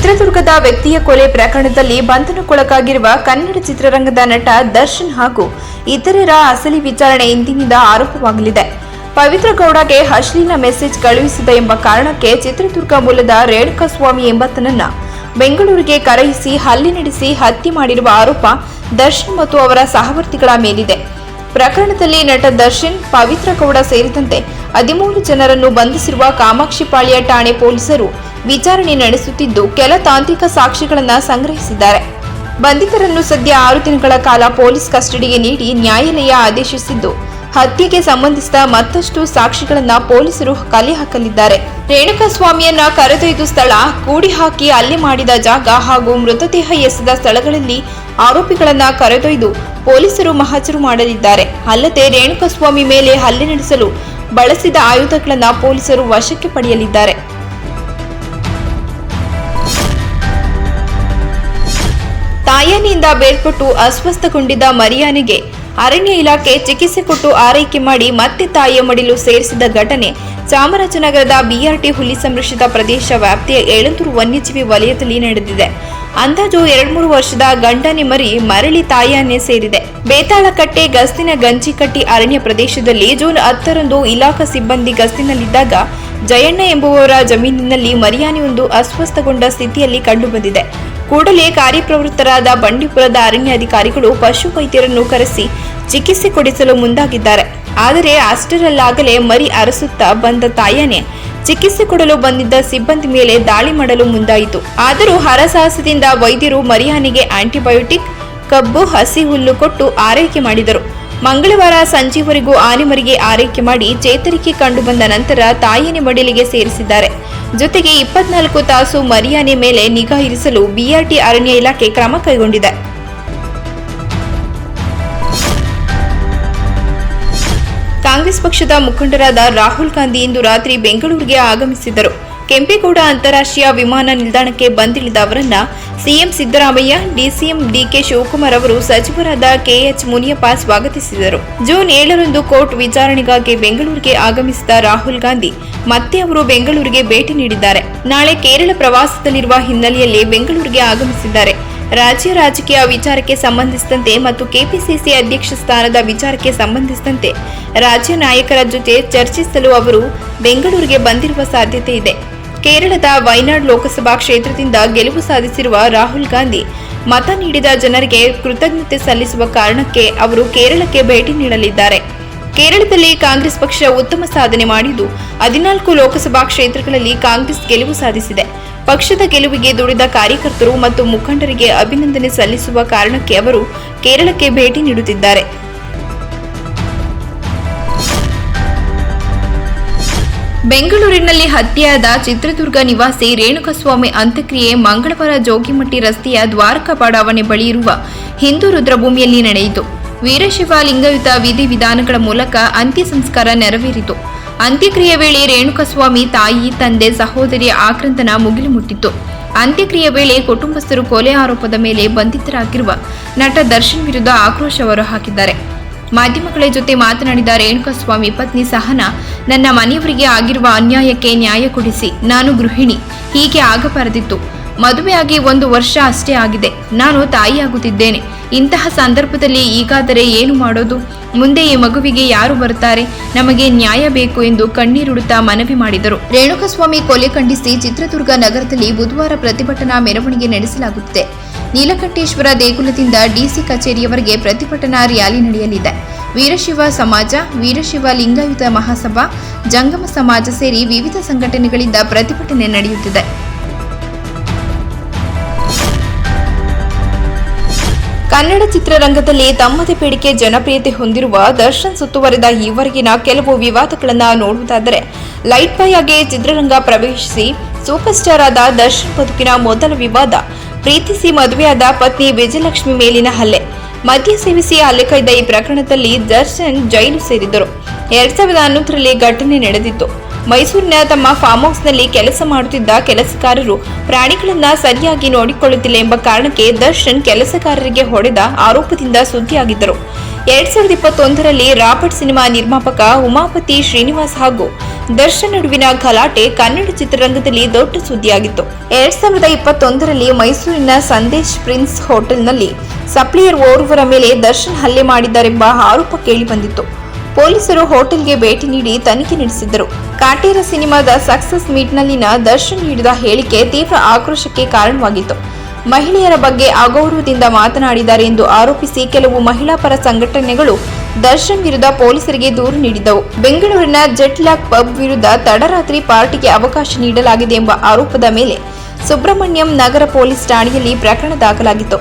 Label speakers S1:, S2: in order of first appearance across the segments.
S1: ಚಿತ್ರದುರ್ಗದ ವ್ಯಕ್ತಿಯ ಕೊಲೆ ಪ್ರಕರಣದಲ್ಲಿ ಬಂಧನಕ್ಕೊಳಗಾಗಿರುವ ಕನ್ನಡ ಚಿತ್ರರಂಗದ ನಟ ದರ್ಶನ್ ಹಾಗೂ ಇತರರ ಅಸಲಿ ವಿಚಾರಣೆ ಇಂದಿನಿಂದ ಆರಂಭವಾಗಲಿದೆ. ಪವಿತ್ರ ಗೌಡಗೆ ಅಶ್ಲೀಲ ಮೆಸೇಜ್ ಕಳುಹಿಸಿದ ಎಂಬ ಕಾರಣಕ್ಕೆ ಚಿತ್ರದುರ್ಗ ಮೂಲದ ರೇಣುಕಾಸ್ವಾಮಿ ಎಂಬಾತನನ್ನ ಬೆಂಗಳೂರಿಗೆ ಕರೆಯಿಸಿ ಹಲ್ಲೆ ನಡೆಸಿ ಹತ್ಯೆ ಮಾಡಿರುವ ಆರೋಪ ದರ್ಶನ್ ಮತ್ತು ಅವರ ಸಹವರ್ತಿಗಳ ಮೇಲಿದೆ. ಪ್ರಕರಣದಲ್ಲಿ ನಟ ದರ್ಶನ್, ಪವಿತ್ರ ಗೌಡ ಸೇರಿದಂತೆ 13 ಜನರನ್ನು ಬಂಧಿಸಿರುವ ಕಾಮಾಕ್ಷಿಪಾಳ್ಯ ಠಾಣೆ ಪೊಲೀಸರು ವಿಚಾರಣೆ ನಡೆಸುತ್ತಿದ್ದು ಕೆಲ ತಾಂತ್ರಿಕ ಸಾಕ್ಷಿಗಳನ್ನು ಸಂಗ್ರಹಿಸಿದ್ದಾರೆ. ಬಂಧಿತರನ್ನು ಸದ್ಯ 6 ದಿನಗಳ ಕಾಲ ಪೊಲೀಸ್ ಕಸ್ಟಡಿಗೆ ನೀಡಿ ನ್ಯಾಯಾಲಯ ಆದೇಶಿಸಿದ್ದು ಹತ್ಯೆಗೆ ಸಂಬಂಧಿಸಿದ ಮತ್ತಷ್ಟು ಸಾಕ್ಷಿಗಳನ್ನು ಪೊಲೀಸರು ಕಲೆ ಹಾಕಲಿದ್ದಾರೆ. ರೇಣುಕಾಸ್ವಾಮಿಯನ್ನ ಕರೆದೊಯ್ದು ಸ್ಥಳ, ಕೂಡಿ ಹಾಕಿ ಹಲ್ಲೆ ಮಾಡಿದ ಜಾಗ ಹಾಗೂ ಮೃತದೇಹ ಎಸೆದ ಸ್ಥಳಗಳಲ್ಲಿ ಆರೋಪಿಗಳನ್ನ ಕರೆದೊಯ್ದು ಪೊಲೀಸರು ಮಹಜರು ಮಾಡಲಿದ್ದಾರೆ. ಅಲ್ಲದೆ ರೇಣುಕಾಸ್ವಾಮಿ ಮೇಲೆ ಹಲ್ಲೆ ನಡೆಸಲು ಬಳಸಿದ ಆಯುಧಗಳನ್ನು ಪೊಲೀಸರು ವಶಕ್ಕೆ ಪಡೆಯಲಿದ್ದಾರೆ. ತಾಯನಿಂದ ಬೇರ್ಪಟ್ಟು ಅಸ್ವಸ್ಥಗೊಂಡಿದ್ದ ಮರಿಯಾನಿಗೆ ಅರಣ್ಯ ಇಲಾಖೆ ಚಿಕಿತ್ಸೆ ಕೊಟ್ಟು ಆರೈಕೆ ಮಾಡಿ ಮತ್ತೆ ತಾಯಿಯ ಮಡಿಲು ಸೇರಿಸಿದ ಘಟನೆ ಚಾಮರಾಜನಗರದ ಬಿಆರ್ಟಿ ಹುಲಿ ಸಂರಕ್ಷಿತ ಪ್ರದೇಶ ವ್ಯಾಪ್ತಿಯ ಏಳಂದೂರು ವನ್ಯಜೀವಿ ವಲಯದಲ್ಲಿ ನಡೆದಿದೆ. ಅಂದಾಜು 2-3 ವರ್ಷದ ಗಂಡನೆ ಮರಿ ಮರಳಿ ತಾಯಿಯನ್ನೇ ಸೇರಿದೆ. ಬೇತಾಳಕಟ್ಟೆ ಗಸ್ತಿನ ಗಂಜಿಕಟ್ಟಿ ಅರಣ್ಯ ಪ್ರದೇಶದಲ್ಲಿ ಜೂನ್ 10ರಂದು ಇಲಾಖಾ ಸಿಬ್ಬಂದಿ ಗಸ್ತಿನಲ್ಲಿದ್ದಾಗ ಜಯಣ್ಣ ಎಂಬುವವರ ಜಮೀನಿನಲ್ಲಿ ಮರಿಯಾನೆಯೊಂದು ಅಸ್ವಸ್ಥಗೊಂಡ ಸ್ಥಿತಿಯಲ್ಲಿ ಕಂಡುಬಂದಿದೆ. ಕೂಡಲೇ ಕಾರ್ಯಪ್ರವೃತ್ತರಾದ ಬಂಡೀಪುರದ ಅರಣ್ಯಾಧಿಕಾರಿಗಳು ಪಶು ವೈದ್ಯರನ್ನು ಕರೆಸಿ ಚಿಕಿತ್ಸೆ ಕೊಡಿಸಲು ಮುಂದಾಗಿದ್ದಾರೆ. ಆದರೆ ಅಷ್ಟರಲ್ಲಾಗಲೇ ಮರಿ ಅರಸುತ್ತಾ ಬಂದ ತಾಯನೇ ಚಿಕಿತ್ಸೆ ಕೊಡಲು ಬಂದಿದ್ದ ಸಿಬ್ಬಂದಿ ಮೇಲೆ ದಾಳಿ ಮಾಡಲು ಮುಂದಾಯಿತು. ಆದರೂ ಹರಸಾಹಸದಿಂದ ವೈದ್ಯರು ಮರಿಯಾನಿಗೆ ಆಂಟಿಬಯೋಟಿಕ್, ಕಬ್ಬು, ಹಸಿ ಹುಲ್ಲು ಕೊಟ್ಟು ಆರೈಕೆ ಮಾಡಿದರು. ಮಂಗಳವಾರ ಸಂಜೆವರೆಗೂ ಆನೆಮರಿಗೆ ಆರೈಕೆ ಮಾಡಿ ಚೇತರಿಕೆ ಕಂಡುಬಂದ ನಂತರ ತಾಯಿಯ ಮಡಿಲಿಗೆ ಸೇರಿಸಿದ್ದಾರೆ. ಜೊತೆಗೆ 24 ತಾಸು ಮರಿಯಾನೆ ಮೇಲೆ ನಿಗಾ ಇರಿಸಲು ಬಿಆರ್ಟಿ ಅರಣ್ಯ ಇಲಾಖೆ ಕ್ರಮ ಕೈಗೊಂಡಿದೆ. ಕಾಂಗ್ರೆಸ್ ಪಕ್ಷದ ಮುಖಂಡರಾದ ರಾಹುಲ್ ಗಾಂಧಿ ಇಂದು ರಾತ್ರಿ ಬೆಂಗಳೂರಿಗೆ ಆಗಮಿಸಿದರು. ಕೆಂಪೇಗೌಡ ಅಂತಾರಾಷ್ಟ್ರೀಯ ವಿಮಾನ ನಿಲ್ದಾಣಕ್ಕೆ ಬಂದಿಳಿದ ಅವರನ್ನ ಸಿಎಂ ಸಿದ್ದರಾಮಯ್ಯ, ಡಿಸಿಎಂ ಡಿಕೆ ಶಿವಕುಮಾರ್ ಅವರು ಸಚಿವರಾದ ಕೆಎಚ್ ಮುನಿಯಪ್ಪ ಸ್ವಾಗತಿಸಿದರು. ಜೂನ್ 7ರಂದು ಕೋರ್ಟ್ ವಿಚಾರಣೆಗಾಗಿ ಬೆಂಗಳೂರಿಗೆ ಆಗಮಿಸಿದ ರಾಹುಲ್ ಗಾಂಧಿ ಮತ್ತೆ ಅವರು ಬೆಂಗಳೂರಿಗೆ ಭೇಟಿ ನೀಡಿದ್ದಾರೆ. ನಾಳೆ ಕೇರಳ ಪ್ರವಾಸದಲ್ಲಿರುವ ಹಿನ್ನೆಲೆಯಲ್ಲಿ ಬೆಂಗಳೂರಿಗೆ ಆಗಮಿಸಿದ್ದಾರೆ. ರಾಜ್ಯ ರಾಜಕೀಯ ವಿಚಾರಕ್ಕೆ ಸಂಬಂಧಿಸಿದಂತೆ ಮತ್ತು ಕೆಪಿಸಿಸಿ ಅಧ್ಯಕ್ಷ ಸ್ಥಾನದ ವಿಚಾರಕ್ಕೆ ಸಂಬಂಧಿಸಿದಂತೆ ರಾಜ್ಯ ನಾಯಕರ ಜೊತೆ ಚರ್ಚಿಸಲು ಅವರು ಬೆಂಗಳೂರಿಗೆ ಬಂದಿರುವ ಸಾಧ್ಯತೆ ಇದೆ. ಕೇರಳದ ವಯನಾಡ್ ಲೋಕಸಭಾ ಕ್ಷೇತ್ರದಿಂದ ಗೆಲುವು ಸಾಧಿಸಿರುವ ರಾಹುಲ್ ಗಾಂಧಿ ಮತ ನೀಡಿದ ಜನರಿಗೆ ಕೃತಜ್ಞತೆ ಸಲ್ಲಿಸುವ ಕಾರಣಕ್ಕೆ ಅವರು ಕೇರಳಕ್ಕೆ ಭೇಟಿ ನೀಡಲಿದ್ದಾರೆ. ಕೇರಳದಲ್ಲಿ ಕಾಂಗ್ರೆಸ್ ಪಕ್ಷ ಉತ್ತಮ ಸಾಧನೆ ಮಾಡಿದ್ದು 14 ಲೋಕಸಭಾ ಕ್ಷೇತ್ರಗಳಲ್ಲಿ ಕಾಂಗ್ರೆಸ್ ಗೆಲುವು ಸಾಧಿಸಿದೆ. ಪಕ್ಷದ ಗೆಲುವಿಗೆ ದುಡಿದ ಕಾರ್ಯಕರ್ತರು ಮತ್ತು ಮುಖಂಡರಿಗೆ ಅಭಿನಂದನೆ ಸಲ್ಲಿಸುವ ಕಾರಣಕ್ಕೆ ಅವರು ಕೇರಳಕ್ಕೆ ಭೇಟಿ ನೀಡುತ್ತಿದ್ದಾರೆ. ಬೆಂಗಳೂರಿನಲ್ಲಿ ಹತ್ಯೆಯಾದ ಚಿತ್ರದುರ್ಗ ನಿವಾಸಿ ರೇಣುಕಾಸ್ವಾಮಿ ಅಂತ್ಯಕ್ರಿಯೆ ಮಂಗಳವಾರ ಜೋಗಿಮಟ್ಟಿ ರಸ್ತೆಯ ದ್ವಾರಕಾ ಬಡಾವಣೆ ಬಳಿ ಇರುವ ಹಿಂದೂ ರುದ್ರಭೂಮಿಯಲ್ಲಿ ನಡೆಯಿತು. ವೀರಶೈವ ಲಿಂಗಾಯತ ವಿಧಿವಿಧಾನಗಳ ಮೂಲಕ ಅಂತ್ಯ ಸಂಸ್ಕಾರ ನೆರವೇರಿತು. ಅಂತ್ಯಕ್ರಿಯೆ ವೇಳೆ ರೇಣುಕಾಸ್ವಾಮಿ ತಾಯಿ, ತಂದೆ, ಸಹೋದರಿಯ ಆಕ್ರಂದನ ಮುಗಿಲು ಮುಟ್ಟಿತ್ತು. ಅಂತ್ಯಕ್ರಿಯೆ ವೇಳೆ ಕುಟುಂಬಸ್ಥರು ಕೊಲೆ ಆರೋಪದ ಮೇಲೆ ಬಂಧಿತರಾಗಿರುವ ನಟ ದರ್ಶನ್ ವಿರುದ್ಧ ಆಕ್ರೋಶ ಹೊರಹಾಕಿದ್ದಾರೆ. ಮಾಧ್ಯಮಗಳ ಜೊತೆ ಮಾತನಾಡಿದ ರೇಣುಕಾಸ್ವಾಮಿ ಪತ್ನಿ ಸಹನಾ, ನನ್ನ ಮನೆಯವರಿಗೆ ಆಗಿರುವ ಅನ್ಯಾಯಕ್ಕೆ ನ್ಯಾಯ ಕೊಡಿಸಿ. ನಾನು ಗೃಹಿಣಿ, ಹೀಗೆ ಆಗಬಾರದಿತ್ತು. ಮದುವೆಯಾಗಿ 1 ವರ್ಷ ಅಷ್ಟೇ ಆಗಿದೆ. ನಾನು ತಾಯಿಯಾಗುತ್ತಿದ್ದೇನೆ. ಇಂತಹ ಸಂದರ್ಭದಲ್ಲಿ ಈಗಾದರೆ ಏನು ಮಾಡೋದು? ಮುಂದೆ ಈ ಮಗುವಿಗೆ ಯಾರು ಬರುತ್ತಾರೆ? ನಮಗೆ ನ್ಯಾಯ ಬೇಕು ಎಂದು ಕಣ್ಣೀರುಡುತ್ತಾ ಮನವಿ ಮಾಡಿದರು. ರೇಣುಕಾಸ್ವಾಮಿ ಕೊಲೆ ಖಂಡಿಸಿ ಚಿತ್ರದುರ್ಗ ನಗರದಲ್ಲಿ ಬುಧವಾರ ಪ್ರತಿಭಟನಾ ಮೆರವಣಿಗೆ ನಡೆಸಲಾಗುತ್ತಿದೆ. ನೀಲಕಂಠೇಶ್ವರ ದೇಗುಲದಿಂದ ಡಿಸಿ ಕಚೇರಿಯವರೆಗೆ ಪ್ರತಿಭಟನಾ ರ್ಯಾಲಿ ನಡೆಯಲಿದೆ. ವೀರಶೈವ ಸಮಾಜ, ವೀರಶೈವ ಲಿಂಗಾಯತ ಮಹಾಸಭಾ, ಜಂಗಮ ಸಮಾಜ ಸೇರಿ ವಿವಿಧ ಸಂಘಟನೆಗಳಿಂದ ಪ್ರತಿಭಟನೆ ನಡೆಯುತ್ತಿದೆ. ಕನ್ನಡ ಚಿತ್ರರಂಗದಲ್ಲಿ ತಮ್ಮದೇ ಬೇಡಿಕೆ ಜನಪ್ರಿಯತೆ ಹೊಂದಿರುವ ದರ್ಶನ್ ಸುತ್ತುವರಿದ ಈವರೆಗಿನ ಕೆಲವು ವಿವಾದಗಳನ್ನು ನೋಡುವುದಾದರೆ, ಲೈಟ್ ಬಾಯ್ ಆಗಿ ಚಿತ್ರರಂಗ ಪ್ರವೇಶಿಸಿ ಸೂಪರ್ ಸ್ಟಾರ್ ಆದ ದರ್ಶನ್ ಬದುಕಿನ ಮೊದಲ ವಿವಾದ ಪ್ರೀತಿಸಿ ಮದುವೆಯಾದ ಪತ್ನಿ ವಿಜಯಲಕ್ಷ್ಮಿ ಮೇಲಿನ ಹಲ್ಲೆ. ಮದ್ಯ ಸೇವಿಸಿ ಹಲ್ಲೆಗೈದ ಈ ಪ್ರಕರಣದಲ್ಲಿ ದರ್ಶನ್ ಜೈಲು ಸೇರಿದ್ದರು. 2011ರಲ್ಲಿ ಘಟನೆ ನಡೆದಿತ್ತು. ಮೈಸೂರಿನ ತಮ್ಮ ಫಾರ್ಮ್ ಹೌಸ್ನಲ್ಲಿ ಕೆಲಸ ಮಾಡುತ್ತಿದ್ದ ಕೆಲಸಗಾರರು ಪ್ರಾಣಿಗಳನ್ನ ಸರಿಯಾಗಿ ನೋಡಿಕೊಳ್ಳುತ್ತಿಲ್ಲ ಎಂಬ ಕಾರಣಕ್ಕೆ ದರ್ಶನ್ ಕೆಲಸಗಾರರಿಗೆ ಹೊಡೆದ ಆರೋಪದಿಂದ ಸುದ್ದಿಯಾಗಿದ್ದರು. 2021ರಲ್ಲಿ ರಾಬರ್ಟ್ ಸಿನಿಮಾ ನಿರ್ಮಾಪಕ ಉಮಾಪತಿ ಶ್ರೀನಿವಾಸ್ ಹಾಗೂ ದರ್ಶನ್ ನಡುವಿನ ಗಲಾಟೆ ಕನ್ನಡ ಚಿತ್ರರಂಗದಲ್ಲಿ ದೊಡ್ಡ ಸುದ್ದಿಯಾಗಿತ್ತು. 2021ರಲ್ಲಿ ಮೈಸೂರಿನ ಸಂದೇಶ್ ಪ್ರಿನ್ಸ್ ಹೋಟೆಲ್ನಲ್ಲಿ ಸಪ್ಲೈಯರ್ ಓರ್ವರ ಮೇಲೆ ದರ್ಶನ್ ಹಲ್ಲೆ ಮಾಡಿದ್ದಾರೆಂಬ ಆರೋಪ ಕೇಳಿಬಂದಿತ್ತು. ಪೊಲೀಸರು ಹೋಟೆಲ್ಗೆ ಭೇಟಿ ನೀಡಿ ತನಿಖೆ ನಡೆಸಿದ್ದರು. ಕಾಟೇರ ಸಿನಿಮಾದ ಸಕ್ಸಸ್ ಮೀಟ್ನಲ್ಲಿನ ದರ್ಶನ್ ನೀಡಿದ ಹೇಳಿಕೆ ತೀವ್ರ ಆಕ್ರೋಶಕ್ಕೆ ಕಾರಣವಾಗಿತ್ತು. ಮಹಿಳೆಯರ ಬಗ್ಗೆ ಅಗೌರವದಿಂದ ಮಾತನಾಡಿದ್ದಾರೆ ಎಂದು ಆರೋಪಿಸಿ ಕೆಲವು ಮಹಿಳಾ ಪರ ಸಂಘಟನೆಗಳು ದರ್ಶನ್ ವಿರುದ್ಧ ಪೊಲೀಸರಿಗೆ ದೂರು ನೀಡಿದ್ದವು. ಬೆಂಗಳೂರಿನ ಜೆಟ್ಲಾಕ್ ಪಬ್ ವಿರುದ್ಧ ತಡರಾತ್ರಿ ಪಾರ್ಟಿಗೆ ಅವಕಾಶ ನೀಡಲಾಗಿದೆ ಎಂಬ ಆರೋಪದ ಮೇಲೆ ಸುಬ್ರಹ್ಮಣ್ಯಂ ನಗರ ಪೊಲೀಸ್ ಠಾಣೆಯಲ್ಲಿ ಪ್ರಕರಣ ದಾಖಲಾಗಿತ್ತು.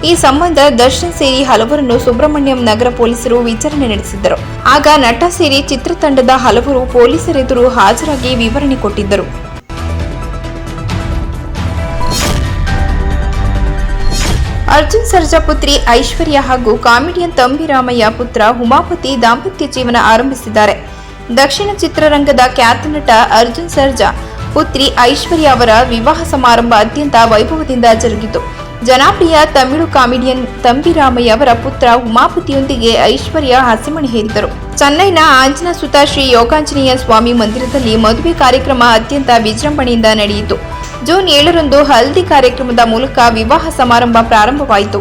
S1: ಈ ಸಂಬಂಧ ದರ್ಶನ್ ಸೇರಿ ಹಲವರನ್ನು ಸುಬ್ರಹ್ಮಣ್ಯಂ ನಗರ ಪೊಲೀಸರು ವಿಚಾರಣೆ ನಡೆಸಿದ್ದರು. ಆಗ ನಟ ಸೇರಿ ಚಿತ್ರತಂಡದ ಹಲವರು ಪೊಲೀಸರೆದುರು ಹಾಜರಾಗಿ ವಿವರಣೆ ಕೊಟ್ಟಿದ್ದರು. ಅರ್ಜುನ್ ಸರ್ಜಾ ಪುತ್ರಿ ಐಶ್ವರ್ಯ ಹಾಗೂ ಕಾಮಿಡಿಯನ್ ತಂಬಿ ರಾಮಯ್ಯ ಪುತ್ರ ಉಮಾಪತಿ ದಾಂಪತ್ಯ ಜೀವನ ಆರಂಭಿಸಿದ್ದಾರೆ. ದಕ್ಷಿಣ ಚಿತ್ರರಂಗದ ಖ್ಯಾತ ನಟ ಅರ್ಜುನ್ ಸರ್ಜಾ ಪುತ್ರಿ ಐಶ್ವರ್ಯ ಅವರ ವಿವಾಹ ಸಮಾರಂಭ ಅತ್ಯಂತ ವೈಭವದಿಂದ ಜರುಗಿತು. ಜನಪ್ರಿಯ ತಮಿಳು ಕಾಮಿಡಿಯನ್ ತಂಬಿ ರಾಮಯ್ಯ ಅವರ ಪುತ್ರ ಉಮಾಪತಿಯೊಂದಿಗೆ ಐಶ್ವರ್ಯ ಹಸೆಮಣೆ ಹೇರಿದರು. ಚೆನ್ನೈನ ಆಂಜನ ಸುತ ಶ್ರೀ ಯೋಗಾಂಜನೇಯ ಸ್ವಾಮಿ ಮಂದಿರದಲ್ಲಿ ಮದುವೆ ಕಾರ್ಯಕ್ರಮ ಅತ್ಯಂತ ವಿಜೃಂಭಣೆಯಿಂದ ನಡೆಯಿತು. ಜೂನ್ 7ರಂದು ಹಲ್ದಿ ಕಾರ್ಯಕ್ರಮದ ಮೂಲಕ ವಿವಾಹ ಸಮಾರಂಭ ಪ್ರಾರಂಭವಾಯಿತು.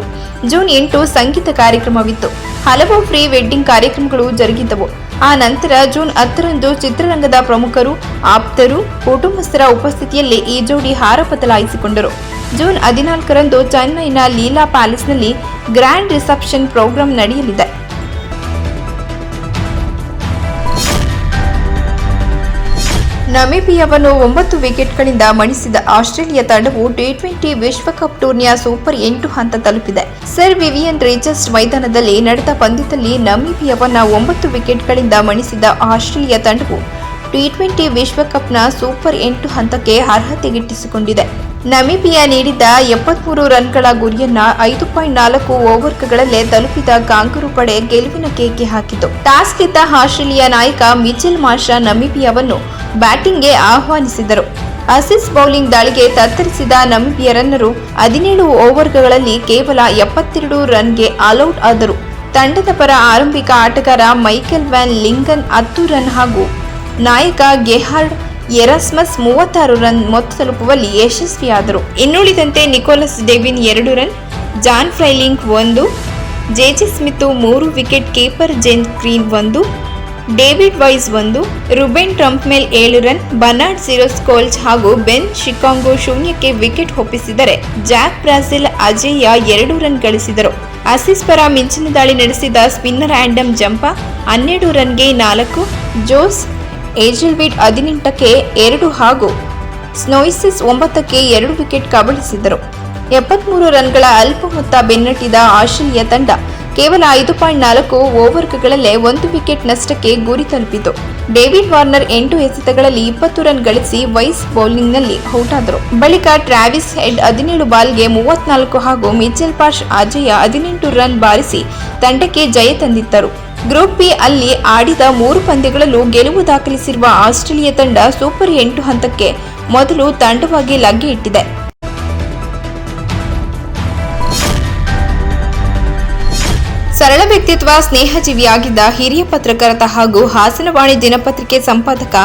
S1: ಜೂನ್ 8 ಸಂಗೀತ ಕಾರ್ಯಕ್ರಮವಿತ್ತು. ಹಲವು ಪ್ರೀ ವೆಡ್ಡಿಂಗ್ ಕಾರ್ಯಕ್ರಮಗಳು ಜರುಗಿದ್ದವು. ಆ ನಂತರ ಜೂನ್ 10ರಂದು ಚಿತ್ರರಂಗದ ಪ್ರಮುಖರು, ಆಪ್ತರು, ಕುಟುಂಬಸ್ಥರ ಉಪಸ್ಥಿತಿಯಲ್ಲಿ ಈ ಜೋಡಿ ಹಾರ ಬದಲಾಯಿಸಿಕೊಂಡರು. ಜೂನ್ 14ರಂದು ಚೆನ್ನೈನ ಲೀಲಾ ಪ್ಯಾಲೇಸ್ನಲ್ಲಿ ಗ್ರ್ಯಾಂಡ್ ರಿಸೆಪ್ಷನ್ ಪ್ರೋಗ್ರಾಂ ನಡೆಯಲಿದೆ. ನಮೀಬಿಯಾವನ್ನು 9 ವಿಕೆಟ್ಗಳಿಂದ ಮಣಿಸಿದ ಆಸ್ಟ್ರೇಲಿಯಾ ತಂಡವು ಟಿ20 ವಿಶ್ವಕಪ್ ಟೂರ್ನಿಯ ಸೂಪರ್ 8 ಹಂತ ತಲುಪಿದೆ. ಸರ್ ವಿವಿಯನ್ ರಿಚರ್ಡ್ಸ್ ಮೈದಾನದಲ್ಲಿ ನಡೆದ ಪಂದ್ಯದಲ್ಲಿ ನಮೀಬಿಯಾವನ್ನು 9 ವಿಕೆಟ್ಗಳಿಂದ ಮಣಿಸಿದ ಆಸ್ಟ್ರೇಲಿಯಾ ತಂಡವು ಟಿ20 ವಿಶ್ವಕಪ್ನ ಸೂಪರ್ 8 ಹಂತಕ್ಕೆ ಅರ್ಹತೆ ಗಿಟ್ಟಿಸಿಕೊಂಡಿದೆ. ನಮೀಬಿಯಾ ನೀಡಿದ್ದ 73 ರನ್ಗಳ ಗುರಿಯನ್ನ 5.4 ಓವರ್ಗಳಲ್ಲೇ ತಲುಪಿದ ಕಾಂಗರೂ ಪಡೆ ಗೆಲುವಿನ ಕೇಕೆ ಹಾಕಿತು. ಟಾಸ್ ಗೆದ್ದ ಆಸ್ಟ್ರೇಲಿಯಾ ನಾಯಕ ಮಿಚೆಲ್ ಮಾರ್ಷ್ ನಮೀಬಿಯಾವನ್ನು ಬ್ಯಾಟಿಂಗ್ಗೆ ಆಹ್ವಾನಿಸಿದರು. ಆಸೀಸ್ ಬೌಲಿಂಗ್ ದಾಳಿಗೆ ತತ್ತರಿಸಿದ ನಮೀಬಿಯಾ ರನ್ನರು 17 ಓವರ್ಗಳಲ್ಲಿ ಕೇವಲ 72 ರನ್ಗೆ ಆಲ್ಔಟ್ ಆದರು. ತಂಡದ ಪರ ಆರಂಭಿಕ ಆಟಗಾರ ಮೈಕೆಲ್ ವ್ಯಾನ್ ಲಿಂಗನ್ 10 ರನ್ ಹಾಗೂ ನಾಯಕ ಗೆಹಾರ್ಡ್ ಎರಾಸ್ಮಸ್ 36 ರನ್ ಮೊತ್ತ ತಲುಪುವಲ್ಲಿ ಯಶಸ್ವಿಯಾದರು. ಇನ್ನುಳಿದಂತೆ Nikolaas Davin 2 run, Jan Frylinck 1, JJ Smit 3 wicket keeper Zane Green 1, David Wiese 1, Ruben Trumpelmann 7 run, Bernard Scholtz ಹಾಗೂ ಬೆನ್ ಶಿಕಾಂಗೋ ಶೂನ್ಯಕ್ಕೆ ವಿಕೆಟ್ ಒಪ್ಪಿಸಿದರೆ ಜಾಕ್ ಬ್ರಾಜಿಲ್ ಅಜೇಯ 2 ರನ್ ಗಳಿಸಿದರು. ಆಸೀಸ್ ಪರ ಮಿಂಚಿನ ದಾಳಿ ನಡೆಸಿದ ಸ್ಪಿನ್ನರ್ ಆ್ಯಂಡಮ್ ಜಂಪಾ 12 ರನ್ಗೆ 4, ಜೋಸ್ ಏಜಲ್ವಿಡ್ 18ಕ್ಕೆ 2 ಹಾಗೂ ಸ್ನೋಯಿಸಿಸ್ 9ಕ್ಕೆ 2 ವಿಕೆಟ್ ಕಬಳಿಸಿದರು. 73 ರನ್ಗಳ ಅಲ್ಪ ಮೊತ್ತ ಬೆನ್ನಟ್ಟಿದ ಆಸ್ಟ್ರೇಲಿಯಾ ತಂಡ ಕೇವಲ 5.4 ಓವರ್ಗಳಲ್ಲೇ 1 ವಿಕೆಟ್ ನಷ್ಟಕ್ಕೆ ಗುರಿ ತಲುಪಿತು. ಡೇವಿಡ್ ವಾರ್ನರ್ 8 ಎಸೆತಗಳಲ್ಲಿ 20 ರನ್ ಗಳಿಸಿ ವೈಸ್ ಬೌಲಿಂಗ್ನಲ್ಲಿ ಔಟ್ ಆದರು. ಬಳಿಕ ಟ್ರಾವಿಸ್ ಹೆಡ್ 17 ಬಾಲ್ಗೆ 34 ಹಾಗೂ ಮಿಚೆಲ್ ಮಾರ್ಷ್ ಅಜೇಯ 18 ರನ್ ಬಾರಿಸಿ ತಂಡಕ್ಕೆ ಜಯ ತಂದಿದ್ದರು. ಗ್ರೂಪ್ ಬಿ ಅಲ್ಲಿ ಆಡಿದ 3 ಪಂದ್ಯಗಳಲ್ಲೂ ಗೆಲುವು ದಾಖಲಿಸಿರುವ ಆಸ್ಟ್ರೇಲಿಯಾ ತಂಡ ಸೂಪರ್ 8 ಹಂತಕ್ಕೆ ಮೊದಲು ತಂಡವಾಗಿ ಲಗ್ಗೆ ಇಟ್ಟಿದೆ. ಸರಳ ವ್ಯಕ್ತಿತ್ವ, ಸ್ನೇಹಜೀವಿಯಾಗಿದ್ದ ಹಿರಿಯ ಪತ್ರಕರ್ತ ಹಾಗೂ ಹಾಸನವಾಣಿ ದಿನಪತ್ರಿಕೆ ಸಂಪಾದಕ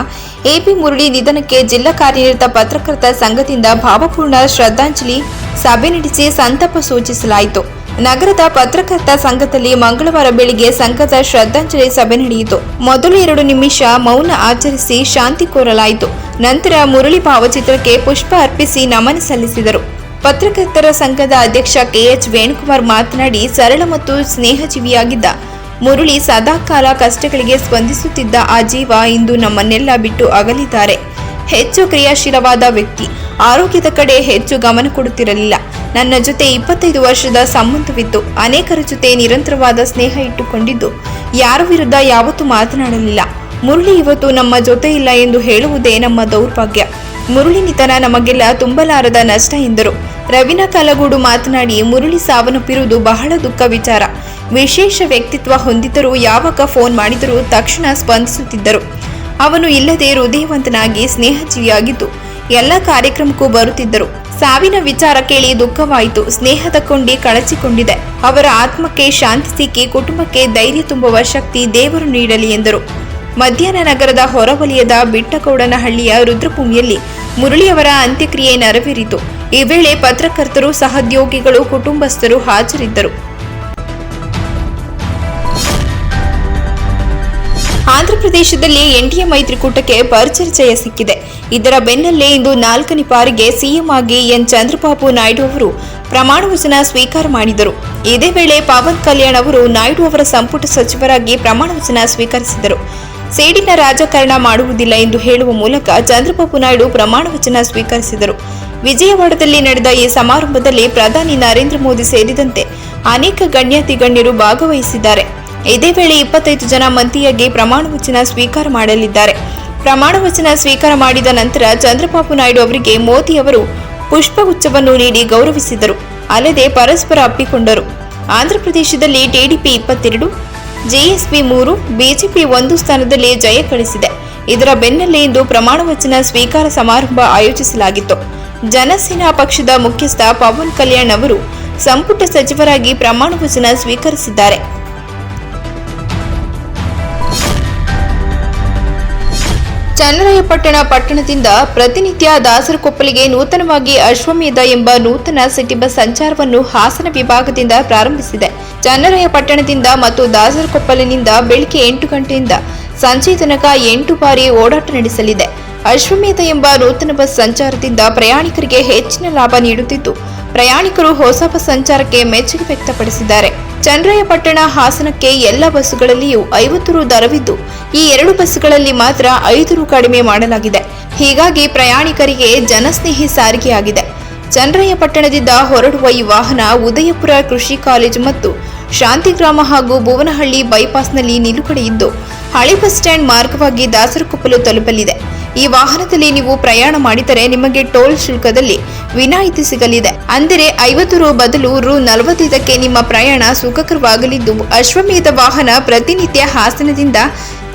S1: ಎಪಿ ಮುರಳಿ ನಿಧನಕ್ಕೆ ಜಿಲ್ಲಾ ಕಾರ್ಯನಿರತ ಪತ್ರಕರ್ತ ಸಂಘದಿಂದ ಭಾವಪೂರ್ಣ ಶ್ರದ್ಧಾಂಜಲಿ ಸಭೆ ನಡೆಸಿ ಸಂತಾಪ ಸೂಚಿಸಲಾಯಿತು. ನಗರದ ಪತ್ರಕರ್ತ ಸಂಘದಲ್ಲಿ ಮಂಗಳವಾರ ಬೆಳಿಗ್ಗೆ ಸಂಘದ ಶ್ರದ್ಧಾಂಜಲಿ ಸಭೆ ನಡೆಯಿತು. ಮೊದಲು 2 ನಿಮಿಷ ಮೌನ ಆಚರಿಸಿ ಶಾಂತಿ ಕೋರಲಾಯಿತು. ನಂತರ ಮುರಳಿ ಭಾವಚಿತ್ರಕ್ಕೆ ಪುಷ್ಪ ಅರ್ಪಿಸಿ ನಮನ ಸಲ್ಲಿಸಿದರು. ಪತ್ರಕರ್ತರ ಸಂಘದ ಅಧ್ಯಕ್ಷ ಕೆಎಚ್ ವೇಣುಕುಮಾರ್ ಮಾತನಾಡಿ, ಸರಳ ಮತ್ತು ಸ್ನೇಹಜೀವಿಯಾಗಿದ್ದ ಮುರಳಿ ಸದಾಕಾಲ ಕಷ್ಟಗಳಿಗೆ ಸ್ಪಂದಿಸುತ್ತಿದ್ದ ಆ ಜೀವ ಇಂದು ನಮ್ಮನ್ನೆಲ್ಲ ಬಿಟ್ಟು ಅಗಲಿದ್ದಾರೆ. ಹೆಚ್ಚು ಕ್ರಿಯಾಶೀಲವಾದ ವ್ಯಕ್ತಿ, ಆರೋಗ್ಯದ ಕಡೆ ಹೆಚ್ಚು ಗಮನ ಕೊಡುತ್ತಿರಲಿಲ್ಲ. ನನ್ನ ಜೊತೆ 25 ವರ್ಷದ ಸಂಬಂಧವಿತ್ತು. ಅನೇಕರ ಜೊತೆ ನಿರಂತರವಾದ ಸ್ನೇಹ ಇಟ್ಟುಕೊಂಡಿದ್ದು ಯಾರ ವಿರುದ್ಧ ಯಾವತ್ತೂ ಮಾತನಾಡಲಿಲ್ಲ. ಮುರಳಿ ಇವತ್ತು ನಮ್ಮ ಜೊತೆ ಇಲ್ಲ ಎಂದು ಹೇಳುವುದೇ ನಮ್ಮ ದೌರ್ಭಾಗ್ಯ. ಮುರಳಿ ನಿಧನ ನಮಗೆಲ್ಲ ತುಂಬಲಾರದ ನಷ್ಟ ಎಂದರು. ರವೀನಾ ಕಲಗೂಡು ಮಾತನಾಡಿ, ಮುರಳಿ ಸಾವನ್ನಪ್ಪಿರುವುದು ಬಹಳ ದುಃಖ ವಿಚಾರ. ವಿಶೇಷ ವ್ಯಕ್ತಿತ್ವ ಹೊಂದಿದ್ದರೂ ಯಾವಾಗ ಫೋನ್ ಮಾಡಿದರೂ ತಕ್ಷಣ ಸ್ಪಂದಿಸುತ್ತಿದ್ದರು. ಅವನು ಇಲ್ಲದೆ ಹೃದಯವಂತನಾಗಿ ಸ್ನೇಹಜೀವಿಯಾಗಿದ್ದು ಎಲ್ಲ ಕಾರ್ಯಕ್ರಮಕ್ಕೂ ಬರುತ್ತಿದ್ದರು. ಸಾವಿನ ವಿಚಾರ ಕೇಳಿ ದುಃಖವಾಯಿತು. ಸ್ನೇಹದ ಕೊಂಡಿ ಕಳಚಿಕೊಂಡಿದೆ. ಅವರ ಆತ್ಮಕ್ಕೆ ಶಾಂತಿ ಸಿಕ್ಕಿ ಕುಟುಂಬಕ್ಕೆ ಧೈರ್ಯ ತುಂಬುವ ಶಕ್ತಿ ದೇವರು ನೀಡಲಿ ಎಂದರು. ಮಧ್ಯಾಹ್ನ ನಗರದ ಹೊರವಲಯದ ಬಿಟ್ಟಗೌಡನಹಳ್ಳಿಯ ರುದ್ರಭೂಮಿಯಲ್ಲಿ ಮುರಳಿಯವರ ಅಂತ್ಯಕ್ರಿಯೆ ನೆರವೇರಿತು. ಈ ವೇಳೆ ಪತ್ರಕರ್ತರು, ಸಹೋದ್ಯೋಗಿಗಳು, ಕುಟುಂಬಸ್ಥರು ಹಾಜರಿದ್ದರು. ಆಂಧ್ರಪ್ರದೇಶದಲ್ಲಿ ಎನ್ಡಿಎ ಮೈತ್ರಿಕೂಟಕ್ಕೆ ಭರ್ಜರಿ ಜಯ ಸಿಕ್ಕಿದೆ. ಇದರ ಬೆನ್ನಲ್ಲೇ ಇಂದು 4ನೇ ಬಾರಿಗೆ ಸಿಎಂ ಆಗಿ ಎನ್ ಚಂದ್ರಬಾಬು ನಾಯ್ಡು ಅವರು ಪ್ರಮಾಣ ವಚನ ಸ್ವೀಕಾರ ಮಾಡಿದರು. ಇದೇ ವೇಳೆ ಪವನ್ ಕಲ್ಯಾಣ್ ಅವರು ನಾಯ್ಡು ಅವರ ಸಂಪುಟ ಸಚಿವರಾಗಿ ಪ್ರಮಾಣ ವಚನ ಸ್ವೀಕರಿಸಿದರು. ಸೇಡಿನ ರಾಜಕಾರಣ ಮಾಡುವುದಿಲ್ಲ ಎಂದು ಹೇಳುವ ಮೂಲಕ ಚಂದ್ರಬಾಬು ನಾಯ್ಡು ಪ್ರಮಾಣ ವಚನ ಸ್ವೀಕರಿಸಿದರು. ವಿಜಯವಾಡದಲ್ಲಿ ನಡೆದ ಈ ಸಮಾರಂಭದಲ್ಲಿ ಪ್ರಧಾನಿ ನರೇಂದ್ರ ಮೋದಿ ಸೇರಿದಂತೆ ಅನೇಕ ಗಣ್ಯಾತಿ ಗಣ್ಯರು ಭಾಗವಹಿಸಿದ್ದಾರೆ. ಇದೇ ವೇಳೆ 25 ಜನ ಮಂತ್ರಿಯಾಗಿ ಪ್ರಮಾಣ ವಚನ ಸ್ವೀಕಾರ ಮಾಡಲಿದ್ದಾರೆ. ಪ್ರಮಾಣ ವಚನ ಸ್ವೀಕಾರ ಮಾಡಿದ ನಂತರ ಚಂದ್ರಬಾಬು ನಾಯ್ಡು ಅವರಿಗೆ ಮೋದಿ ಅವರು ಪುಷ್ಪಗುಚ್ಛವನ್ನು ನೀಡಿ ಗೌರವಿಸಿದರು. ಅಲ್ಲದೆ ಪರಸ್ಪರ ಅಪ್ಪಿಕೊಂಡರು. ಆಂಧ್ರಪ್ರದೇಶದಲ್ಲಿ ಟಿಡಿಪಿ 22, ಜೆಎಸ್ಪಿ 3, ಬಿಜೆಪಿ 1 ಸ್ಥಾನದಲ್ಲಿ ಜಯ ಗಳಿಸಿದೆ. ಇದರ ಬೆನ್ನಲ್ಲೇ ಇಂದು ಪ್ರಮಾಣ ವಚನ ಸ್ವೀಕಾರ ಸಮಾರಂಭ ಆಯೋಜಿಸಲಾಗಿತ್ತು. ಜನಸೇನಾ ಪಕ್ಷದ ಮುಖ್ಯಸ್ಥ ಪವನ್ ಕಲ್ಯಾಣ್ ಅವರು ಸಂಪುಟ ಸಚಿವರಾಗಿ ಪ್ರಮಾಣ ವಚನ ಸ್ವೀಕರಿಸಿದ್ದಾರೆ. ಚನ್ನರಾಯಪಟ್ಟಣ ಪಟ್ಟಣದಿಂದ ಪ್ರತಿನಿತ್ಯ ದಾಸರಕೊಪ್ಪಲಿಗೆ ನೂತನವಾಗಿ ಅಶ್ವಮೇಧ ಎಂಬ ನೂತನ ಸಿಟಿ ಬಸ್ ಸಂಚಾರವನ್ನು ಹಾಸನ ವಿಭಾಗದಿಂದ ಪ್ರಾರಂಭಿಸಿದೆ. ಚನ್ನರಾಯಪಟ್ಟಣದಿಂದ ಮತ್ತು ದಾಸರಕೊಪ್ಪಲಿನಿಂದ ಬೆಳಗ್ಗೆ 8 ಗಂಟೆಯಿಂದ ಸಂಜೆ ತನಕ 8 ಬಾರಿ ಓಡಾಟ ನಡೆಸಲಿದೆ. ಅಶ್ವಮೇಧ ಎಂಬ ನೂತನ ಬಸ್ ಸಂಚಾರದಿಂದ ಪ್ರಯಾಣಿಕರಿಗೆ ಹೆಚ್ಚಿನ ಲಾಭ ನೀಡುತ್ತಿದ್ದು, ಪ್ರಯಾಣಿಕರು ಹೊಸ ಬಸ್ ಸಂಚಾರಕ್ಕೆ ಮೆಚ್ಚುಗೆ ವ್ಯಕ್ತಪಡಿಸಿದ್ದಾರೆ. ಚನ್ನರಾಯಪಟ್ಟಣ ಹಾಸನಕ್ಕೆ ಎಲ್ಲ ಬಸ್ಸುಗಳಲ್ಲಿಯೂ 50 ರು ದರವಿದ್ದು, ಈ 2 ಬಸ್ಸುಗಳಲ್ಲಿ ಮಾತ್ರ 5 ರು ಕಡಿಮೆ ಮಾಡಲಾಗಿದೆ. ಹೀಗಾಗಿ ಪ್ರಯಾಣಿಕರಿಗೆ ಜನಸ್ನೇಹಿ ಸಾರಿಗೆಯಾಗಿದೆ. ಚನ್ನರಾಯಪಟ್ಟಣದಿಂದ ಹೊರಡುವ ಈ ವಾಹನ ಉದಯಪುರ ಕೃಷಿ ಕಾಲೇಜು ಮತ್ತು ಶಾಂತಿಗ್ರಾಮ ಹಾಗೂ ಭುವನಹಳ್ಳಿ ಬೈಪಾಸ್ನಲ್ಲಿ ನಿಲುಗಡೆಯಿದ್ದು, ಹಳೆ ಬಸ್ ಸ್ಟ್ಯಾಂಡ್ ಮಾರ್ಗವಾಗಿ ದಾಸರಕೊಪ್ಪಲು ತಲುಪಲಿದೆ. ಈ ವಾಹನದಲ್ಲಿ ನೀವು ಪ್ರಯಾಣ ಮಾಡಿದರೆ ನಿಮಗೆ ಟೋಲ್ ಶುಲ್ಕದಲ್ಲಿ ವಿನಾಯಿತಿ ಸಿಗಲಿದೆ. ಅಂದರೆ 50 ರು ಬದಲು ರು 45ಕ್ಕೆ ನಿಮ್ಮ ಪ್ರಯಾಣ ಸುಖಕರವಾಗಲಿದ್ದು, ಅಶ್ವಮೇಧ ವಾಹನ ಪ್ರತಿನಿತ್ಯ ಹಾಸನದಿಂದ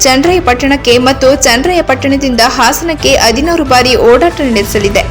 S1: ಚನ್ನರಾಯಪಟ್ಟಣಕ್ಕೆ ಮತ್ತು ಚನ್ನರಾಯಪಟ್ಟಣದಿಂದ ಹಾಸನಕ್ಕೆ 16 ಬಾರಿ ಓಡಾಟ ನಡೆಸಲಿದೆ.